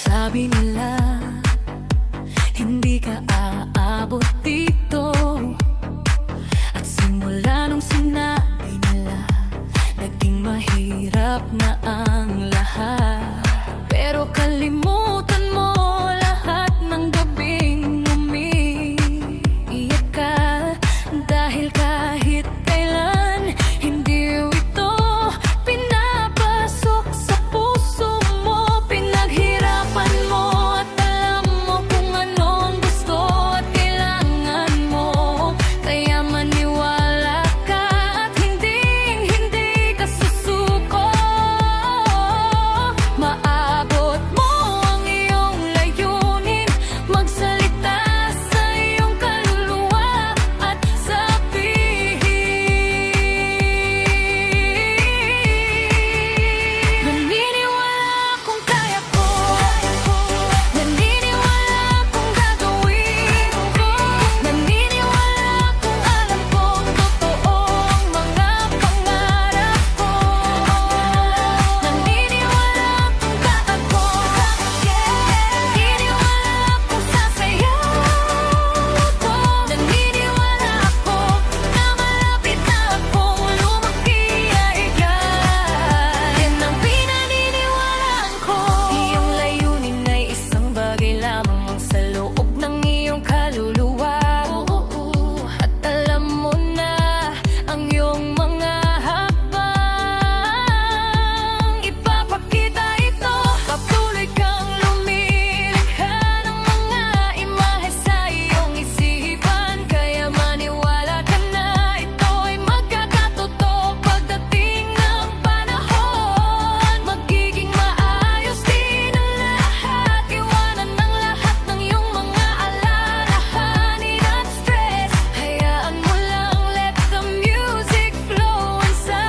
Sabi nila, hindi ka aabot dito. At simula nung sinabi nila, naging mahirap na ang lahat. Pero kalimutan mo lahat ng gabing umiiyak ka. Dahil kahit kailan, hindi ito pinapasok sa puso mo. Pinaghirapan mo at alam mo kung ano ang gusto at kailangan mo. Kaya maniwala ka at hindi ka susuko. Maabot mo ang iyong layunin, magsalita sa iyong kaluluwa at sabihin, naniniwala akong kaya ko, naniniwala akong gagawin ko, naniniwala akong alam ko totoo ang mga pangarap ko, naniniwala akong tatakbo, naniniwala akong sasayaw ko, naniniwala ako na malapit na akong lumaki ay yan ang pinaniniwalaan ko. Iyong layunin ay isang bagay lamang sa loob ng iyong kaluluwa. At alam mo na ang iyong mga hakbang, ipapakita ito. Patuloy kang lumilikha ng mga imahe sa iyong isipan. Kaya maniwala ka na ito ay magkakatotoo pagdating ng panahon. Magiging maayos din ang lahat. Iwanan ng lahat ng iyong mga alalahanin at stress. Hayaan mo lang, let the music flow inside.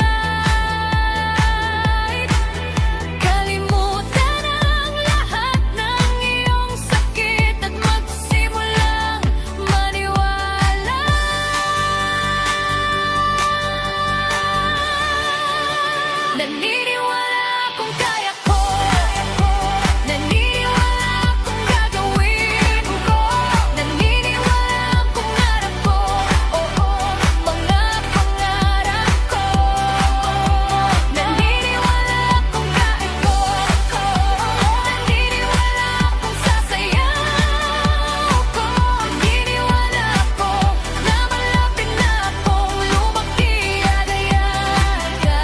Kalimutan ang lahat ng iyong sakit at magsimulang maniwala. Naniniwala akong kaya ko, naniniwala akong gagawin ko, naniniwala akong harap ko, oo, mga pangarap ko, naniniwala akong kaya ko, naniniwala akong sasayaw ko, naniniwala ako na malapit na akong lumaki at ayan ka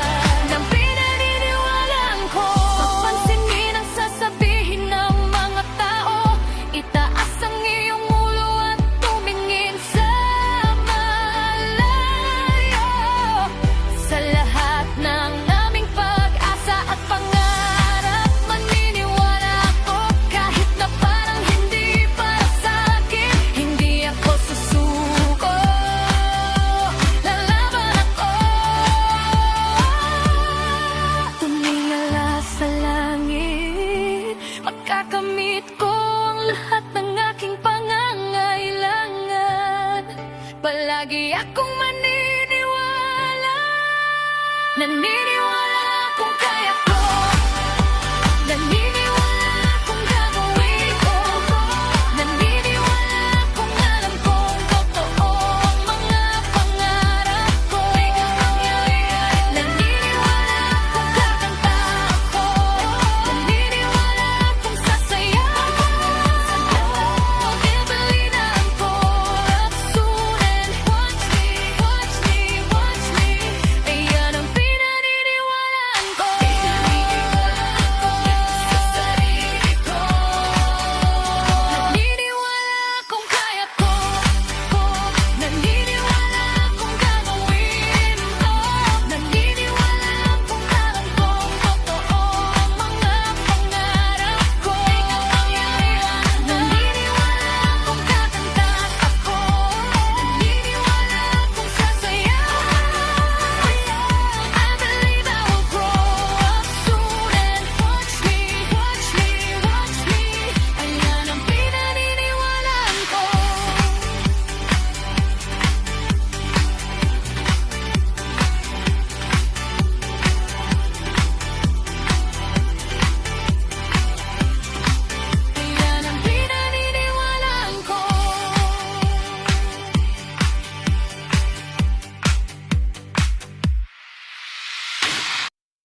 ng pinaniniwalaan ko. Papansinin ang sasabihin ng mga tao, itaas ang iyong ulo at tumingin sa malayo. Sa lahat ng naming pag-asa at pangarap, maniniwala ako kahit na parang hindi para sa'kin. Hindi ako susuko, lalaban ako. Tumingala sa langit, makakamit ko ang lahat ng aking pangangailangan. Palagi akong maniniwala, naniniwala